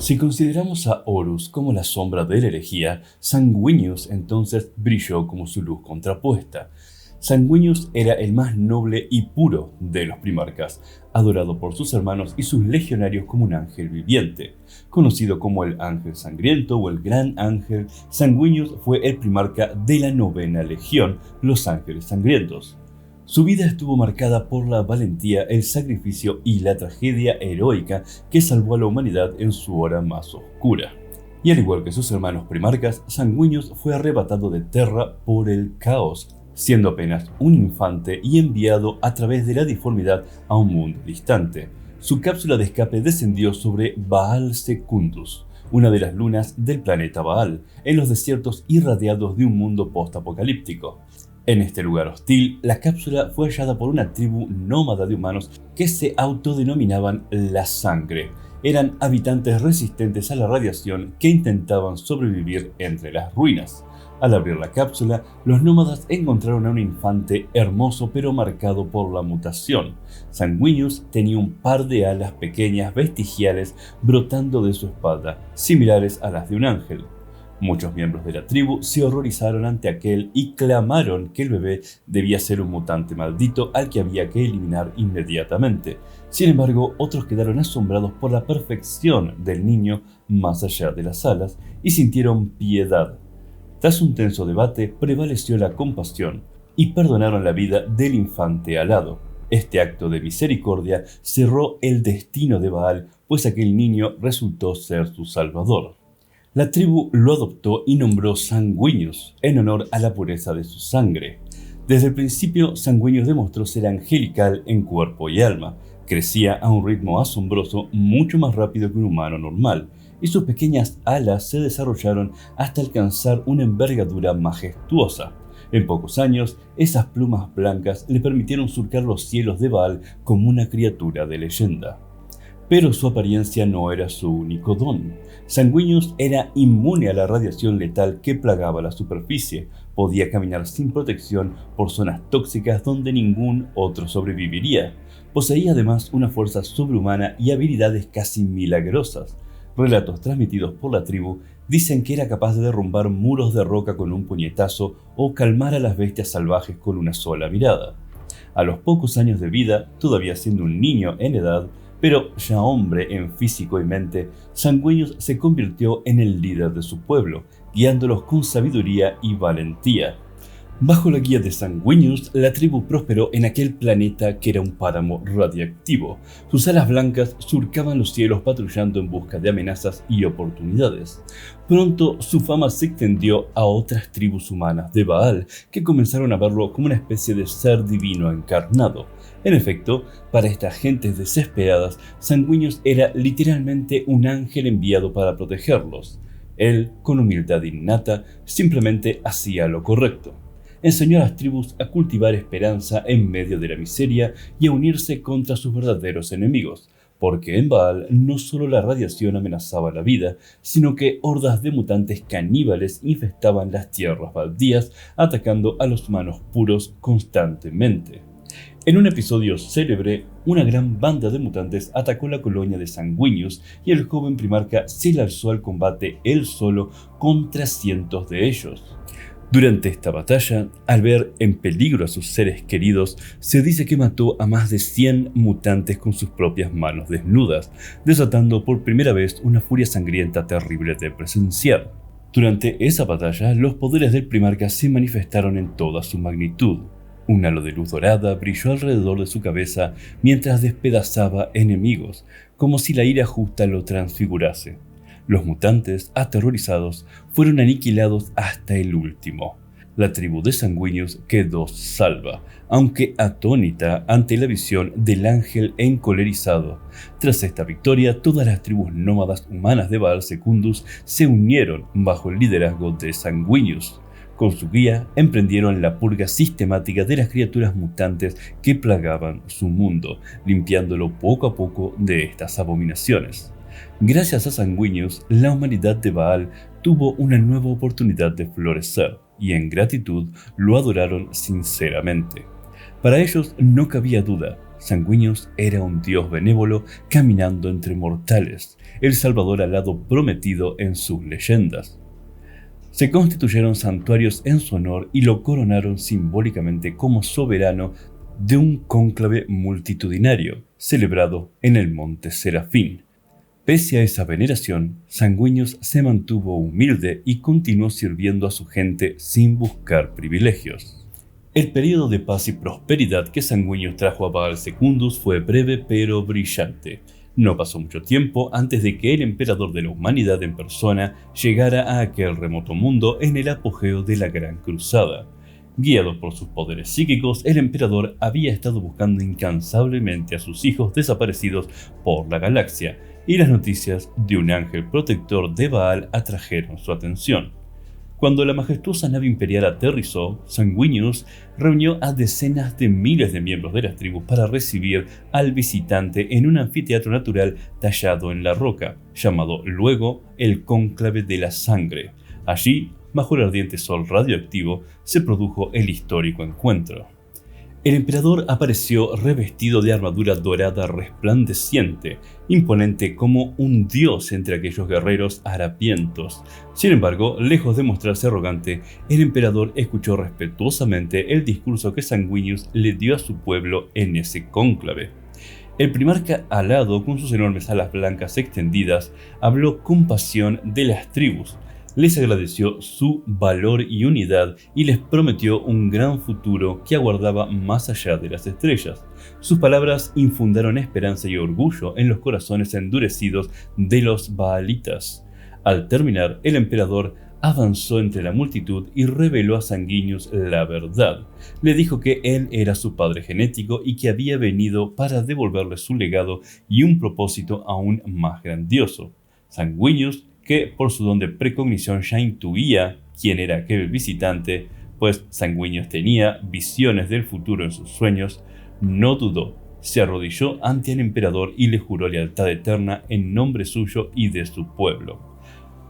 Si consideramos a Horus como la sombra de la herejía, Sanguinius entonces brilló como su luz contrapuesta. Sanguinius era el más noble y puro de los primarcas, adorado por sus hermanos y sus legionarios como un ángel viviente. Conocido como el Ángel Sangriento o el Gran Ángel, Sanguinius fue el primarca de la 9ª Legión, los Ángeles Sangrientos. Su vida estuvo marcada por la valentía, el sacrificio y la tragedia heroica que salvó a la humanidad en su hora más oscura. Y al igual que sus hermanos primarcas, Sanguinius fue arrebatado de Terra por el caos, siendo apenas un infante y enviado a través de la disformidad a un mundo distante. Su cápsula de escape descendió sobre Baal Secundus, una de las lunas del planeta Baal, en los desiertos irradiados de un mundo post-apocalíptico. En este lugar hostil, la cápsula fue hallada por una tribu nómada de humanos que se autodenominaban La Sangre. Eran habitantes resistentes a la radiación que intentaban sobrevivir entre las ruinas. Al abrir la cápsula, los nómadas encontraron a un infante hermoso pero marcado por la mutación. Sanguinius tenía un par de alas pequeñas vestigiales brotando de su espalda, similares a las de un ángel. Muchos miembros de la tribu se horrorizaron ante aquel y clamaron que el bebé debía ser un mutante maldito al que había que eliminar inmediatamente. Sin embargo, otros quedaron asombrados por la perfección del niño más allá de las alas y sintieron piedad. Tras un tenso debate, prevaleció la compasión y perdonaron la vida del infante alado. Este acto de misericordia cerró el destino de Baal, pues aquel niño resultó ser su salvador. La tribu lo adoptó y nombró Sanguinius, en honor a la pureza de su sangre. Desde el principio, Sanguinius demostró ser angelical en cuerpo y alma. Crecía a un ritmo asombroso, mucho más rápido que un humano normal, y sus pequeñas alas se desarrollaron hasta alcanzar una envergadura majestuosa. En pocos años, esas plumas blancas le permitieron surcar los cielos de Baal como una criatura de leyenda. Pero su apariencia no era su único don. Sanguinius era inmune a la radiación letal que plagaba la superficie. Podía caminar sin protección por zonas tóxicas donde ningún otro sobreviviría. Poseía además una fuerza sobrehumana y habilidades casi milagrosas. Relatos transmitidos por la tribu dicen que era capaz de derrumbar muros de roca con un puñetazo o calmar a las bestias salvajes con una sola mirada. A los pocos años de vida, todavía siendo un niño en edad, pero ya hombre en físico y mente, Sanguinius se convirtió en el líder de su pueblo, guiándolos con sabiduría y valentía. Bajo la guía de Sanguinius, la tribu prosperó en aquel planeta que era un páramo radiactivo. Sus alas blancas surcaban los cielos patrullando en busca de amenazas y oportunidades. Pronto su fama se extendió a otras tribus humanas de Baal, que comenzaron a verlo como una especie de ser divino encarnado. En efecto, para estas gentes desesperadas, Sanguinius era literalmente un ángel enviado para protegerlos. Él, con humildad innata, simplemente hacía lo correcto. Enseñó a las tribus a cultivar esperanza en medio de la miseria y a unirse contra sus verdaderos enemigos, porque en Baal no solo la radiación amenazaba la vida, sino que hordas de mutantes caníbales infestaban las tierras baldías, atacando a los humanos puros constantemente. En un episodio célebre, una gran banda de mutantes atacó la colonia de Sanguinius y el joven primarca se lanzó al combate él solo contra cientos de ellos. Durante esta batalla, al ver en peligro a sus seres queridos, se dice que mató a más de 100 mutantes con sus propias manos desnudas, desatando por primera vez una furia sangrienta terrible de presenciar. Durante esa batalla, los poderes del primarca se manifestaron en toda su magnitud. Un halo de luz dorada brilló alrededor de su cabeza mientras despedazaba enemigos, como si la ira justa lo transfigurase. Los mutantes, aterrorizados, fueron aniquilados hasta el último. La tribu de Sanguinius quedó salva, aunque atónita ante la visión del ángel encolerizado. Tras esta victoria, todas las tribus nómadas humanas de Baal Secundus se unieron bajo el liderazgo de Sanguinius. Con su guía, emprendieron la purga sistemática de las criaturas mutantes que plagaban su mundo, limpiándolo poco a poco de estas abominaciones. Gracias a Sanguinius, la humanidad de Baal tuvo una nueva oportunidad de florecer, y en gratitud lo adoraron sinceramente. Para ellos no cabía duda, Sanguinius era un dios benévolo caminando entre mortales, el salvador alado prometido en sus leyendas. Se constituyeron santuarios en su honor y lo coronaron simbólicamente como soberano de un cónclave multitudinario, celebrado en el monte Serafín. Pese a esa veneración, Sanguinius se mantuvo humilde y continuó sirviendo a su gente sin buscar privilegios. El periodo de paz y prosperidad que Sanguinius trajo a Baal Secundus fue breve pero brillante. No pasó mucho tiempo antes de que el emperador de la humanidad en persona llegara a aquel remoto mundo en el apogeo de la Gran Cruzada. Guiado por sus poderes psíquicos, el emperador había estado buscando incansablemente a sus hijos desaparecidos por la galaxia, y las noticias de un ángel protector de Baal atrajeron su atención. Cuando la majestuosa nave imperial aterrizó, Sanguinius reunió a decenas de miles de miembros de las tribus para recibir al visitante en un anfiteatro natural tallado en la roca, llamado luego el Cónclave de la Sangre. Allí, bajo el ardiente sol radioactivo, se produjo el histórico encuentro. El emperador apareció revestido de armadura dorada resplandeciente, imponente como un dios entre aquellos guerreros harapientos. Sin embargo, lejos de mostrarse arrogante, el emperador escuchó respetuosamente el discurso que Sanguinius le dio a su pueblo en ese cónclave. El primarca alado, con sus enormes alas blancas extendidas, habló con pasión de las tribus. Les agradeció su valor y unidad y les prometió un gran futuro que aguardaba más allá de las estrellas. Sus palabras infundaron esperanza y orgullo en los corazones endurecidos de los baalitas. Al terminar, el emperador avanzó entre la multitud y reveló a Sanguinius la verdad. Le dijo que él era su padre genético y que había venido para devolverle su legado y un propósito aún más grandioso. Sanguinius, que por su don de precognición ya intuía quién era aquel visitante, pues Sanguinius tenía visiones del futuro en sus sueños, no dudó, se arrodilló ante el emperador y le juró lealtad eterna en nombre suyo y de su pueblo.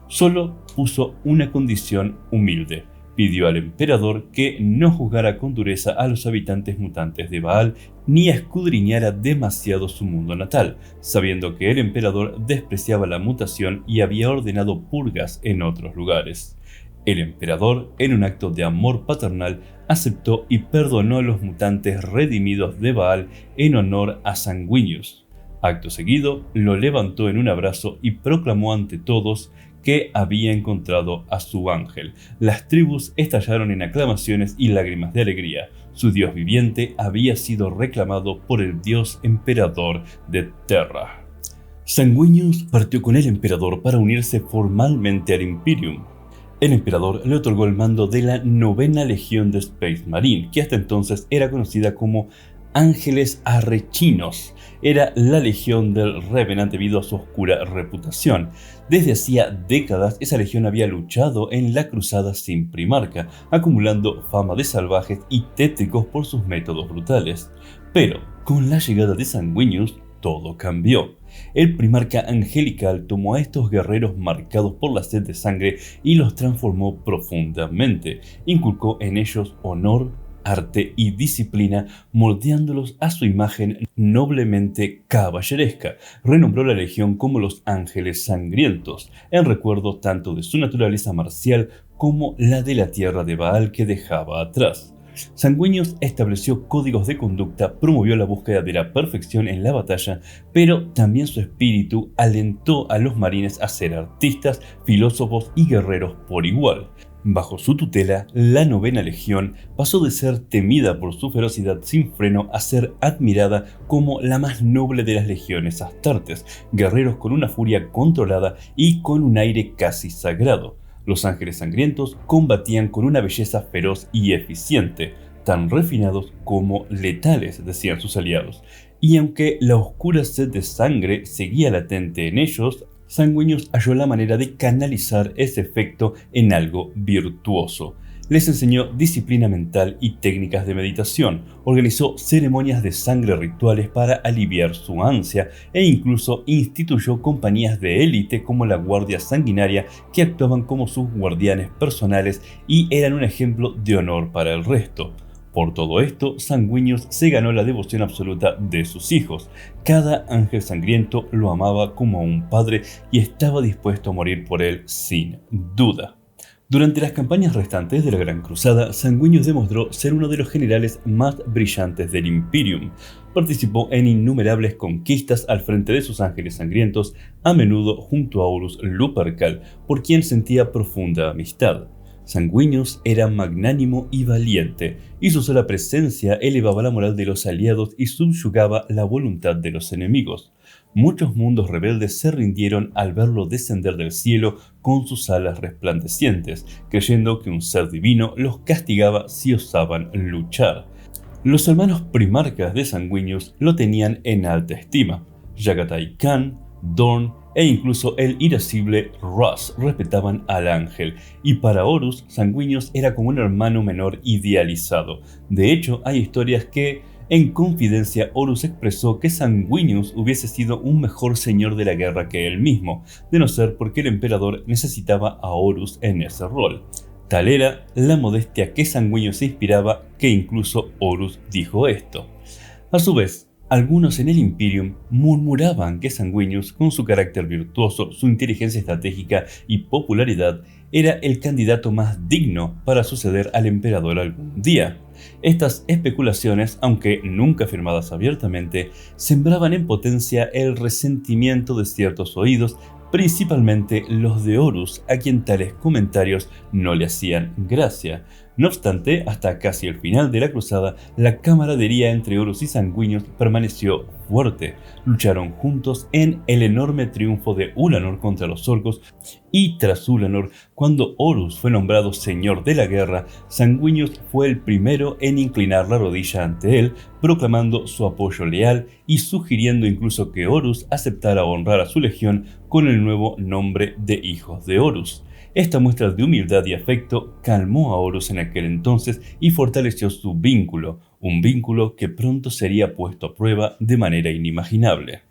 Solo puso una condición humilde: pidió al emperador que no juzgara con dureza a los habitantes mutantes de Baal ni escudriñara demasiado su mundo natal, sabiendo que el emperador despreciaba la mutación y había ordenado purgas en otros lugares. El emperador, en un acto de amor paternal, aceptó y perdonó a los mutantes redimidos de Baal en honor a Sanguinius. Acto seguido, lo levantó en un abrazo y proclamó ante todos que había encontrado a su ángel. Las tribus estallaron en aclamaciones y lágrimas de alegría. Su dios viviente había sido reclamado por el dios emperador de Terra. Sanguinius partió con el emperador para unirse formalmente al Imperium. El emperador le otorgó el mando de la 9ª Legión de Space Marine, que hasta entonces era conocida como Ángeles Arrechinos. Era la legión del Revenant debido a su oscura reputación. Desde hacía décadas esa legión había luchado en la cruzada sin primarca, acumulando fama de salvajes y tétricos por sus métodos brutales. Pero con la llegada de Sanguinius, todo cambió. El primarca angelical tomó a estos guerreros marcados por la sed de sangre y los transformó profundamente. Inculcó en ellos honor, arte y disciplina, moldeándolos a su imagen noblemente caballeresca. Renombró la legión como los Ángeles Sangrientos, en recuerdo tanto de su naturaleza marcial como la de la tierra de Baal que dejaba atrás. Sanguinius estableció códigos de conducta, promovió la búsqueda de la perfección en la batalla, pero también su espíritu alentó a los marines a ser artistas, filósofos y guerreros por igual. Bajo su tutela, la 9ª Legión pasó de ser temida por su ferocidad sin freno a ser admirada como la más noble de las legiones astartes, guerreros con una furia controlada y con un aire casi sagrado. Los Ángeles Sangrientos combatían con una belleza feroz y eficiente, tan refinados como letales, decían sus aliados. Y aunque la oscura sed de sangre seguía latente en ellos, Sanguinius halló la manera de canalizar ese efecto en algo virtuoso. Les enseñó disciplina mental y técnicas de meditación, organizó ceremonias de sangre rituales para aliviar su ansia e incluso instituyó compañías de élite como la Guardia Sanguinaria que actuaban como sus guardianes personales y eran un ejemplo de honor para el resto. Por todo esto, Sanguinius se ganó la devoción absoluta de sus hijos. Cada ángel sangriento lo amaba como a un padre y estaba dispuesto a morir por él sin duda. Durante las campañas restantes de la Gran Cruzada, Sanguinius demostró ser uno de los generales más brillantes del Imperium. Participó en innumerables conquistas al frente de sus ángeles sangrientos, a menudo junto a Horus Lupercal, por quien sentía profunda amistad. Sanguinius era magnánimo y valiente, y su sola presencia elevaba la moral de los aliados y subyugaba la voluntad de los enemigos. Muchos mundos rebeldes se rindieron al verlo descender del cielo con sus alas resplandecientes, creyendo que un ser divino los castigaba si osaban luchar. Los hermanos primarcas de Sanguinius lo tenían en alta estima. Yagatai Khan, Dorn e incluso el irascible Russ respetaban al ángel, y para Horus, Sanguinius era como un hermano menor idealizado. De hecho, hay historias que, en confidencia, Horus expresó que Sanguinius hubiese sido un mejor señor de la guerra que él mismo, de no ser porque el emperador necesitaba a Horus en ese rol. Tal era la modestia que Sanguinius inspiraba que incluso Horus dijo esto. A su vez, algunos en el Imperium murmuraban que Sanguinius, con su carácter virtuoso, su inteligencia estratégica y popularidad, era el candidato más digno para suceder al emperador algún día. Estas especulaciones, aunque nunca afirmadas abiertamente, sembraban en potencia el resentimiento de ciertos oídos, principalmente los de Horus, a quien tales comentarios no le hacían gracia. No obstante, hasta casi el final de la cruzada, la camaradería entre Horus y Sanguinius permaneció fuerte. Lucharon juntos en el enorme triunfo de Ulanor contra los orcos, y tras Ulanor, cuando Horus fue nombrado señor de la guerra, Sanguinius fue el primero en inclinar la rodilla ante él, proclamando su apoyo leal y sugiriendo incluso que Horus aceptara honrar a su legión con el nuevo nombre de Hijos de Horus. Esta muestra de humildad y afecto calmó a Horus en aquel entonces y fortaleció su vínculo, un vínculo que pronto sería puesto a prueba de manera inimaginable.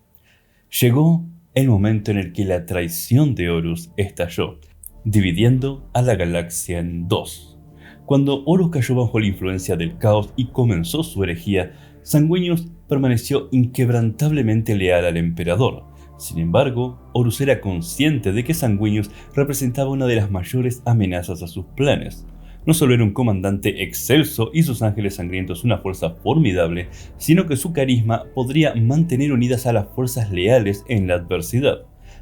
Llegó el momento en el que la traición de Horus estalló, dividiendo a la galaxia en dos. Cuando Horus cayó bajo la influencia del caos y comenzó su herejía, Sanguinius permaneció inquebrantablemente leal al emperador. Sin embargo, Horus era consciente de que Sanguinius representaba una de las mayores amenazas a sus planes. No solo era un comandante excelso y sus ángeles sangrientos una fuerza formidable, sino que su carisma podría mantener unidas a las fuerzas leales en la adversidad.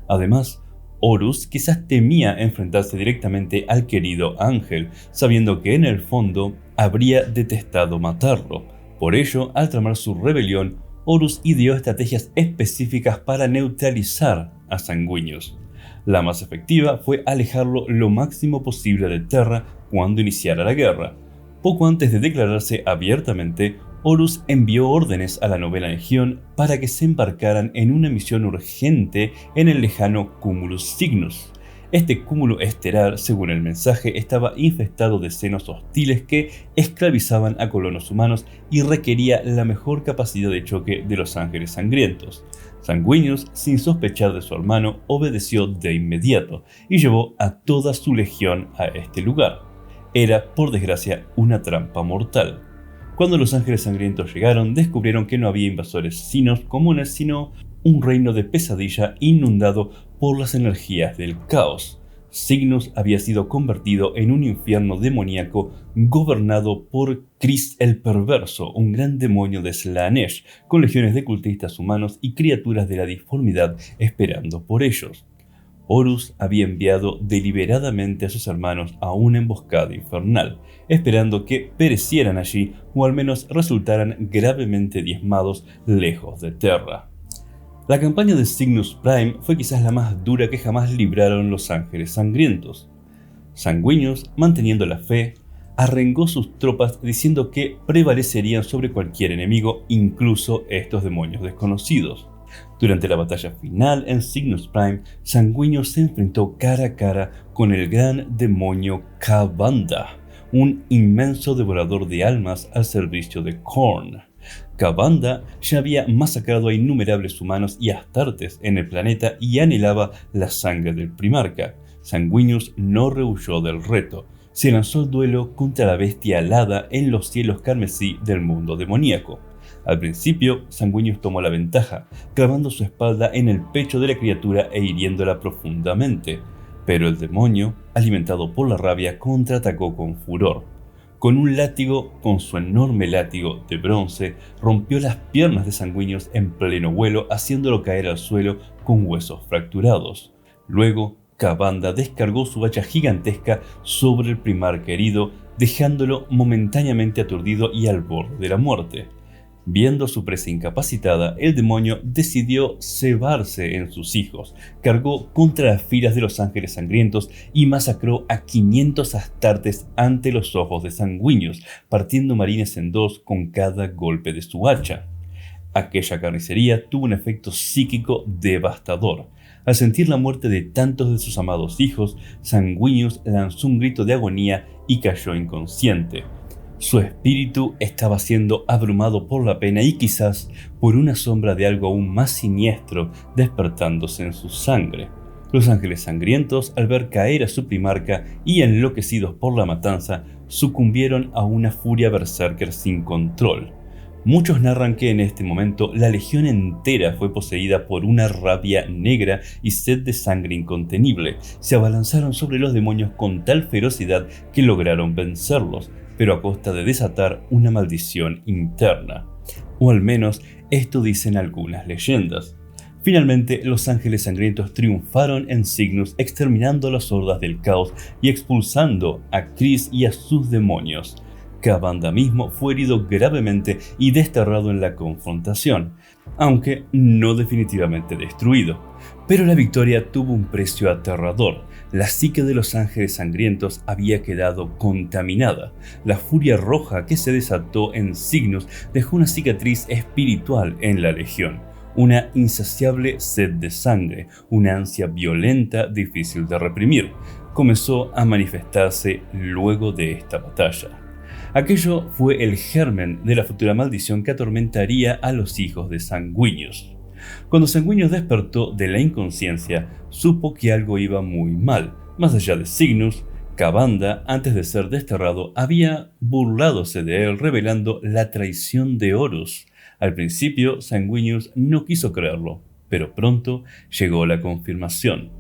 Además, Horus quizás temía enfrentarse directamente al querido ángel, sabiendo que en el fondo habría detestado matarlo. Por ello, al tramar su rebelión, Horus ideó estrategias específicas para neutralizar a Sanguinius. La más efectiva fue alejarlo lo máximo posible de Terra cuando iniciara la guerra. Poco antes de declararse abiertamente, Horus envió órdenes a la Novena Legión para que se embarcaran en una misión urgente en el lejano Cumulus Cygnus. Este cúmulo estelar, según el mensaje, estaba infestado de senos hostiles que esclavizaban a colonos humanos y requería la mejor capacidad de choque de los ángeles sangrientos. Sanguinius, sin sospechar de su hermano, obedeció de inmediato y llevó a toda su legión a este lugar. Era, por desgracia, una trampa mortal. Cuando los ángeles sangrientos llegaron, descubrieron que no había invasores sinos comunes, sino un reino de pesadilla inundado por las energías del caos. Cygnus había sido convertido en un infierno demoníaco gobernado por Chris el Perverso, un gran demonio de Slaanesh, con legiones de cultistas humanos y criaturas de la disformidad esperando por ellos. Horus había enviado deliberadamente a sus hermanos a una emboscada infernal, esperando que perecieran allí o al menos resultaran gravemente diezmados lejos de Terra. La campaña de Cygnus Prime fue quizás la más dura que jamás libraron los ángeles sangrientos. Sanguinius, manteniendo la fe, arrengó sus tropas diciendo que prevalecerían sobre cualquier enemigo, incluso estos demonios desconocidos. Durante la batalla final en Cygnus Prime, Sanguinius se enfrentó cara a cara con el gran demonio Kavanda, un inmenso devorador de almas al servicio de Khorne. Kavanda ya había masacrado a innumerables humanos y astartes en el planeta y anhelaba la sangre del primarca. Sanguinius no rehuyó del reto. se lanzó al duelo contra la bestia alada en los cielos carmesí del mundo demoníaco. Al principio, Sanguinius tomó la ventaja, clavando su espada en el pecho de la criatura e hiriéndola profundamente, pero el demonio, alimentado por la rabia, contraatacó con furor. Con un látigo, con su enorme látigo de bronce, rompió las piernas de Sanguinius en pleno vuelo, haciéndolo caer al suelo con huesos fracturados. Luego, Kabanda descargó su hacha gigantesca sobre el primarca herido, dejándolo momentáneamente aturdido y al borde de la muerte. Viendo a su presa incapacitada, el demonio decidió cebarse en sus hijos, cargó contra las filas de los ángeles sangrientos y masacró a 500 astartes ante los ojos de Sanguinius, partiendo marines en dos con cada golpe de su hacha. Aquella carnicería tuvo un efecto psíquico devastador. Al sentir la muerte de tantos de sus amados hijos, Sanguinius lanzó un grito de agonía y cayó inconsciente. Su espíritu estaba siendo abrumado por la pena y quizás por una sombra de algo aún más siniestro despertándose en su sangre. Los ángeles sangrientos, al ver caer a su primarca y enloquecidos por la matanza, sucumbieron a una furia berserker sin control. Muchos narran que en este momento la legión entera fue poseída por una rabia negra y sed de sangre incontenible. Se abalanzaron sobre los demonios con tal ferocidad que lograron vencerlos, pero a costa de desatar una maldición interna. O al menos esto dicen algunas leyendas. Finalmente, los ángeles sangrientos triunfaron en Cygnus, exterminando a las hordas del caos y expulsando a Chris y a sus demonios. Kabanda mismo fue herido gravemente y desterrado en la confrontación, aunque no definitivamente destruido. Pero la victoria tuvo un precio aterrador. La psique de los ángeles sangrientos había quedado contaminada. La furia roja que se desató en Cygnus dejó una cicatriz espiritual en la legión, una insaciable sed de sangre, una ansia violenta difícil de reprimir. Comenzó a manifestarse luego de esta batalla. Aquello fue el germen de la futura maldición que atormentaría a los hijos de Sanguinius. Cuando Sanguinius despertó de la inconsciencia, supo que algo iba muy mal. Más allá de Cygnus, Kabanda, antes de ser desterrado, había burladose de él, revelando la traición de Horus. Al principio, Sanguinius no quiso creerlo, pero pronto llegó la confirmación.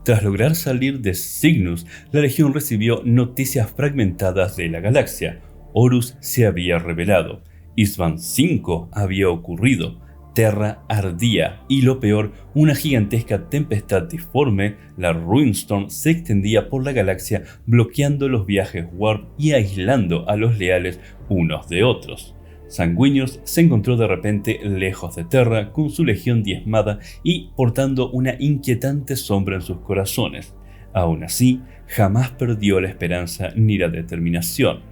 Tras lograr salir de Cygnus, la Legión recibió noticias fragmentadas de la galaxia. Horus se había revelado, Isvan V había ocurrido, Terra ardía y lo peor, una gigantesca tempestad disforme, la Ruinstorm, se extendía por la galaxia bloqueando los viajes warp y aislando a los leales unos de otros. Sanguinius se encontró de repente lejos de Terra con su legión diezmada y portando una inquietante sombra en sus corazones. Aún así, jamás perdió la esperanza ni la determinación.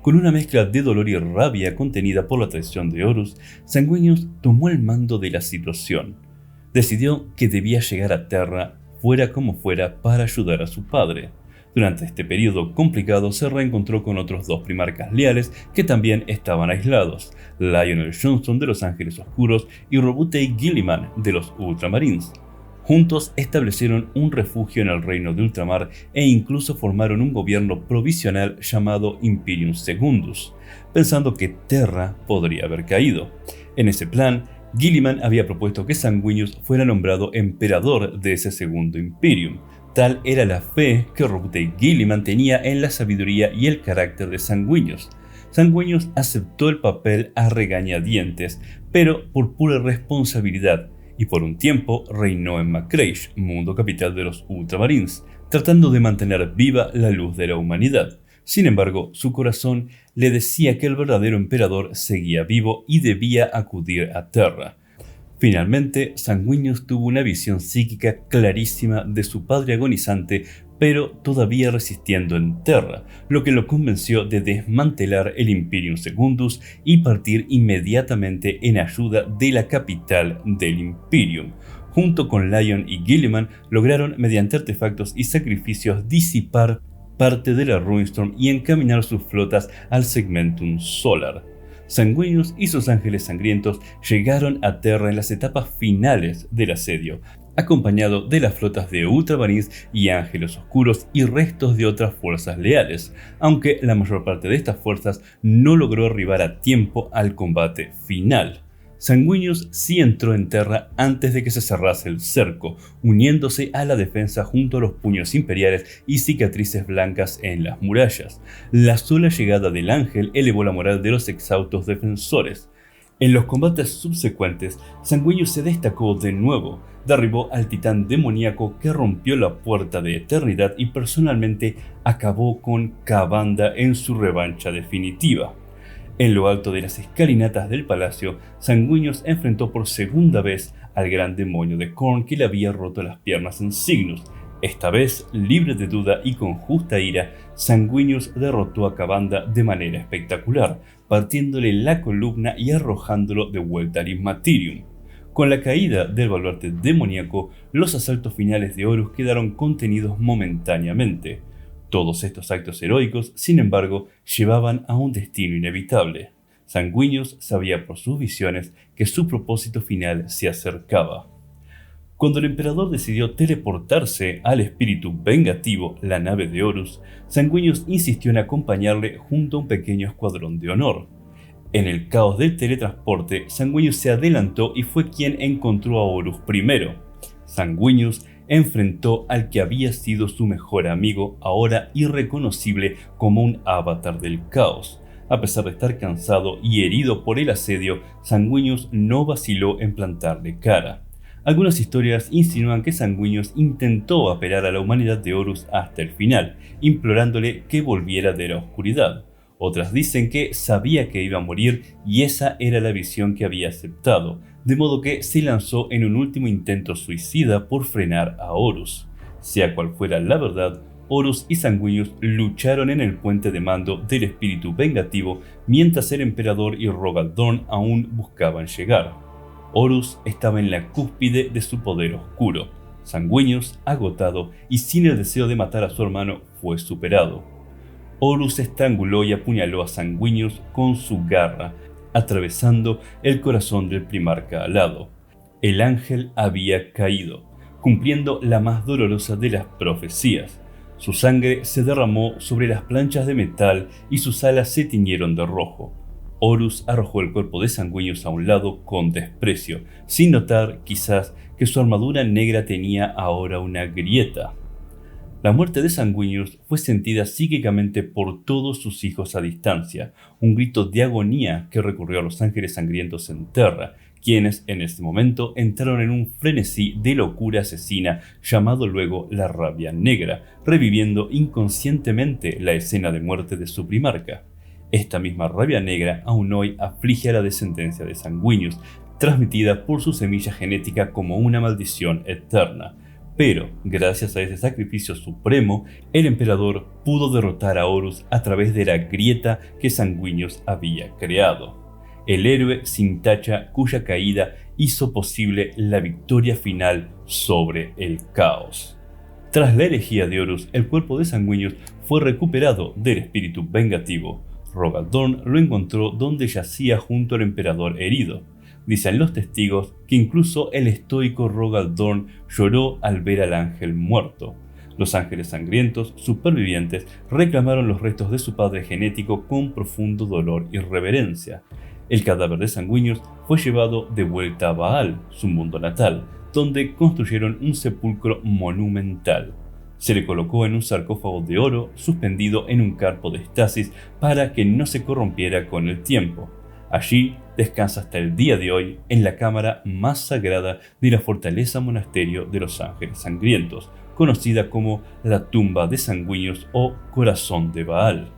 Con una mezcla de dolor y rabia contenida por la traición de Horus, Sanguinius tomó el mando de la situación. Decidió que debía llegar a Terra, fuera como fuera, para ayudar a su padre. Durante este periodo complicado se reencontró con otros dos primarcas leales que también estaban aislados, Lionel Johnson de los Ángeles Oscuros y Robutei Guilliman de los Ultramarines. Juntos establecieron un refugio en el reino de Ultramar e incluso formaron un gobierno provisional llamado Imperium Secundus, pensando que Terra podría haber caído. En ese plan, Guilliman había propuesto que Sanguinius fuera nombrado emperador de ese segundo Imperium. Tal era la fe que Robutei Guilliman tenía en la sabiduría y el carácter de Sanguinius. Sanguinius aceptó el papel a regañadientes, pero por pura responsabilidad, y por un tiempo reinó en Macraish, mundo capital de los Ultramarines, tratando de mantener viva la luz de la humanidad. Sin embargo, su corazón le decía que el verdadero emperador seguía vivo y debía acudir a Terra. Finalmente, Sanguinius tuvo una visión psíquica clarísima de su padre agonizante, pero todavía resistiendo en Terra, lo que lo convenció de desmantelar el Imperium Secundus y partir inmediatamente en ayuda de la capital del Imperium. Junto con Lion y Guilliman lograron mediante artefactos y sacrificios disipar parte de la Ruinstorm y encaminar sus flotas al Segmentum Solar. Sanguinius y sus ángeles sangrientos llegaron a Terra en las etapas finales del asedio, acompañado de las flotas de Ultramarines y Ángeles Oscuros y restos de otras fuerzas leales, aunque la mayor parte de estas fuerzas no logró arribar a tiempo al combate final. Sanguinius sí entró en Terra antes de que se cerrase el cerco, uniéndose a la defensa junto a los puños imperiales y cicatrices blancas en las murallas. La sola llegada del ángel elevó la moral de los exhaustos defensores. En los combates subsecuentes, Sanguinius se destacó de nuevo, derribó al titán demoníaco que rompió la puerta de eternidad y personalmente acabó con Ka'Vanda en su revancha definitiva. En lo alto de las escalinatas del palacio, Sanguinius enfrentó por segunda vez al gran demonio de Khorne que le había roto las piernas en Cygnus. Esta vez, libre de duda y con justa ira, Sanguinius derrotó a Ka'Vanda de manera espectacular, partiéndole la columna y arrojándolo de vuelta al Immaterium. Con la caída del baluarte demoníaco, los asaltos finales de Horus quedaron contenidos momentáneamente. Todos estos actos heroicos, sin embargo, llevaban a un destino inevitable. Sanguinius sabía por sus visiones que su propósito final se acercaba. Cuando el emperador decidió teleportarse al espíritu vengativo, la nave de Horus, Sanguinius insistió en acompañarle junto a un pequeño escuadrón de honor. En el caos del teletransporte, Sanguinius se adelantó y fue quien encontró a Horus primero. Sanguinius enfrentó al que había sido su mejor amigo, ahora irreconocible como un avatar del caos. A pesar de estar cansado y herido por el asedio, Sanguinius no vaciló en plantarle cara. Algunas historias insinúan que Sanguinius intentó apelar a la humanidad de Horus hasta el final, implorándole que volviera de la oscuridad. Otras dicen que sabía que iba a morir y esa era la visión que había aceptado, de modo que se lanzó en un último intento suicida por frenar a Horus. Sea cual fuera la verdad, Horus y Sanguinius lucharon en el puente de mando del espíritu vengativo mientras el emperador y Rogal Dorn aún buscaban llegar. Horus estaba en la cúspide de su poder oscuro. Sanguinius, agotado y sin el deseo de matar a su hermano, fue superado. Horus estranguló y apuñaló a Sanguinius con su garra, atravesando el corazón del primarca alado. El ángel había caído, cumpliendo la más dolorosa de las profecías. Su sangre se derramó sobre las planchas de metal y sus alas se tiñeron de rojo. Horus arrojó el cuerpo de Sanguinius a un lado con desprecio, sin notar, quizás, que su armadura negra tenía ahora una grieta. La muerte de Sanguinius fue sentida psíquicamente por todos sus hijos a distancia, un grito de agonía que recurrió a los ángeles sangrientos en Terra, quienes en ese momento entraron en un frenesí de locura asesina llamado luego la rabia negra, reviviendo inconscientemente la escena de muerte de su primarca. Esta misma rabia negra aún hoy aflige a la descendencia de Sanguinius, transmitida por su semilla genética como una maldición eterna. Pero, gracias a ese sacrificio supremo, el emperador pudo derrotar a Horus a través de la grieta que Sanguinius había creado. El héroe sin tacha cuya caída hizo posible la victoria final sobre el caos. Tras la herejía de Horus, el cuerpo de Sanguinius fue recuperado del espíritu vengativo. Rogal Dorn lo encontró donde yacía junto al emperador herido. Dicen los testigos que incluso el estoico Rogal Dorn lloró al ver al ángel muerto. Los ángeles sangrientos, supervivientes, reclamaron los restos de su padre genético con profundo dolor y reverencia. El cadáver de Sanguinius fue llevado de vuelta a Baal, su mundo natal, donde construyeron un sepulcro monumental. Se le colocó en un sarcófago de oro suspendido en un carpo de estasis para que no se corrompiera con el tiempo. Allí descansa hasta el día de hoy en la cámara más sagrada de la fortaleza monasterio de los Ángeles Sangrientos, conocida como la tumba de Sanguinius o corazón de Baal.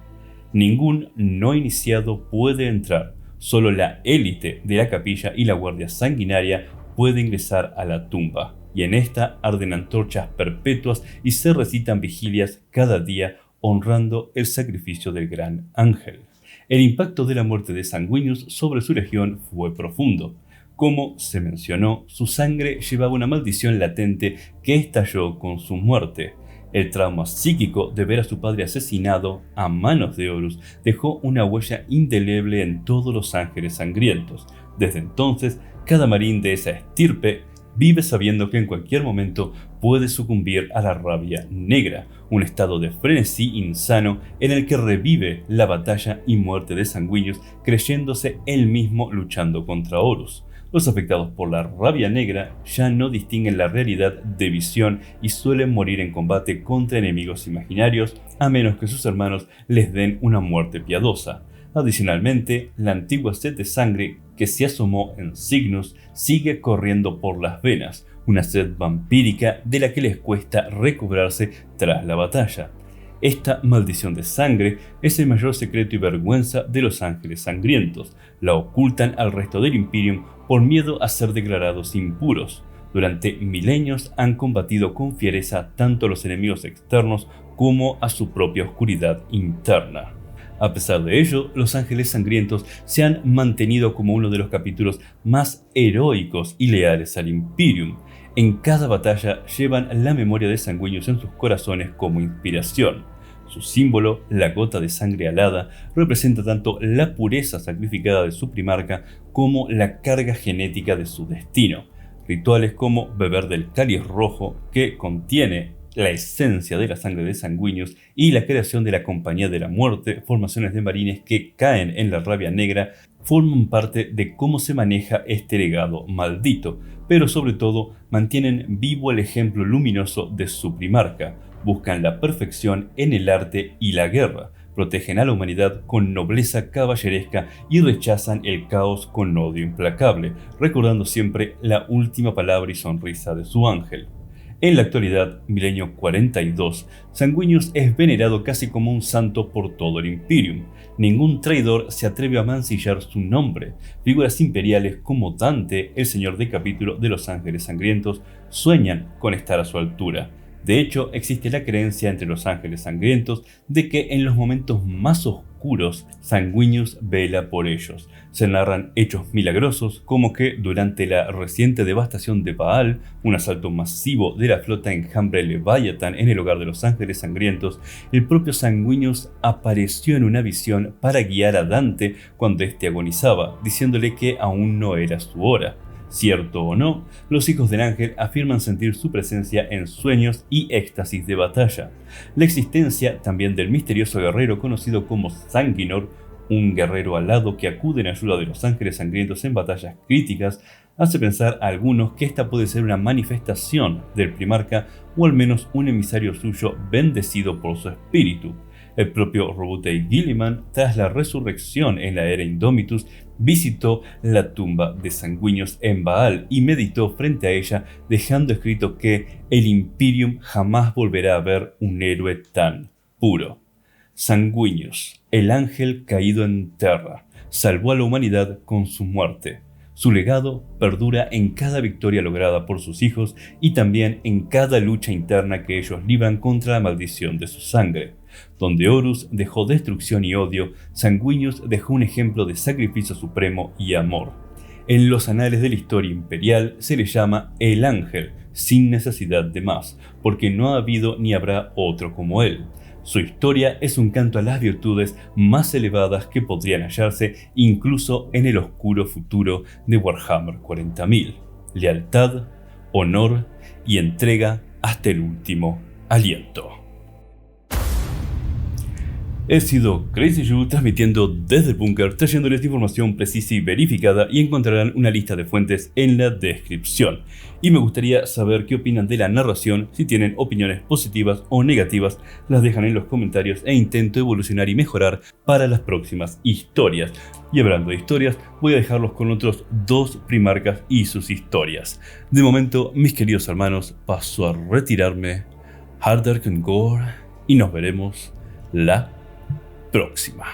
Ningún no iniciado puede entrar, solo la élite de la capilla y la guardia sanguinaria puede ingresar a la tumba, y en esta arden antorchas perpetuas y se recitan vigilias cada día honrando el sacrificio del gran ángel. El impacto de la muerte de Sanguinius sobre su legión fue profundo. Como se mencionó, su sangre llevaba una maldición latente que estalló con su muerte. El trauma psíquico de ver a su padre asesinado a manos de Horus dejó una huella indeleble en todos los ángeles sangrientos. Desde entonces, cada marín de esa estirpe vive sabiendo que en cualquier momento puede sucumbir a la rabia negra, un estado de frenesí insano en el que revive la batalla y muerte de Sanguinius creyéndose él mismo luchando contra Horus. Los afectados por la rabia negra ya no distinguen la realidad de visión y suelen morir en combate contra enemigos imaginarios a menos que sus hermanos les den una muerte piadosa. Adicionalmente, la antigua sed de sangre que se asomó en Cygnus sigue corriendo por las venas, una sed vampírica de la que les cuesta recobrarse tras la batalla. Esta maldición de sangre es el mayor secreto y vergüenza de los ángeles sangrientos. La ocultan al resto del Imperium por miedo a ser declarados impuros. Durante milenios han combatido con fiereza tanto a los enemigos externos como a su propia oscuridad interna. A pesar de ello, los ángeles sangrientos se han mantenido como uno de los capítulos más heroicos y leales al Imperium. En cada batalla llevan la memoria de Sanguinius en sus corazones como inspiración. Su símbolo, la gota de sangre alada, representa tanto la pureza sacrificada de su primarca como la carga genética de su destino. Rituales como beber del cáliz rojo, que contiene la esencia de la sangre de Sanguinius, y la creación de la Compañía de la Muerte, formaciones de marines que caen en la rabia negra, forman parte de cómo se maneja este legado maldito, pero sobre todo mantienen vivo el ejemplo luminoso de su primarca, buscan la perfección en el arte y la guerra, protegen a la humanidad con nobleza caballeresca y rechazan el caos con odio implacable, recordando siempre la última palabra y sonrisa de su ángel. En la actualidad, milenio 42, Sanguinius es venerado casi como un santo por todo el Imperium. Ningún traidor se atreve a mancillar su nombre. Figuras imperiales como Dante, el señor de capítulo de los ángeles sangrientos, sueñan con estar a su altura. De hecho, existe la creencia entre los ángeles sangrientos de que en los momentos más oscuros, Sanguinius vela por ellos. Se narran hechos milagrosos como que durante la reciente devastación de Baal, un asalto masivo de la flota enjambre Leviathan en el hogar de los ángeles sangrientos, el propio Sanguinius apareció en una visión para guiar a Dante cuando éste agonizaba, diciéndole que aún no era su hora. Cierto o no, los hijos del ángel afirman sentir su presencia en sueños y éxtasis de batalla. La existencia también del misterioso guerrero conocido como Sanguinor, un guerrero alado que acude en ayuda de los ángeles sangrientos en batallas críticas, hace pensar a algunos que esta puede ser una manifestación del primarca o al menos un emisario suyo bendecido por su espíritu. El propio Robotei Guilliman, tras la resurrección en la era Indomitus, visitó la tumba de Sanguinius en Baal y meditó frente a ella, dejando escrito que el Imperium jamás volverá a ver un héroe tan puro. Sanguinius, el ángel caído en tierra, salvó a la humanidad con su muerte. Su legado perdura en cada victoria lograda por sus hijos y también en cada lucha interna que ellos libran contra la maldición de su sangre. Donde Horus dejó destrucción y odio, Sanguinius dejó un ejemplo de sacrificio supremo y amor. En los anales de la historia imperial se le llama el ángel, sin necesidad de más, porque no ha habido ni habrá otro como él. Su historia es un canto a las virtudes más elevadas que podrían hallarse incluso en el oscuro futuro de Warhammer 40.000. Lealtad, honor y entrega hasta el último aliento. He sido CrazyYou transmitiendo desde el búnker, trayéndoles información precisa y verificada, y encontrarán una lista de fuentes en la descripción. Y me gustaría saber qué opinan de la narración. Si tienen opiniones positivas o negativas, las dejan en los comentarios e intento evolucionar y mejorar para las próximas historias. Y hablando de historias, voy a dejarlos con otros 2 primarcas y sus historias. De momento, mis queridos hermanos, paso a retirarme. Harder Can Gore, y nos veremos la próxima.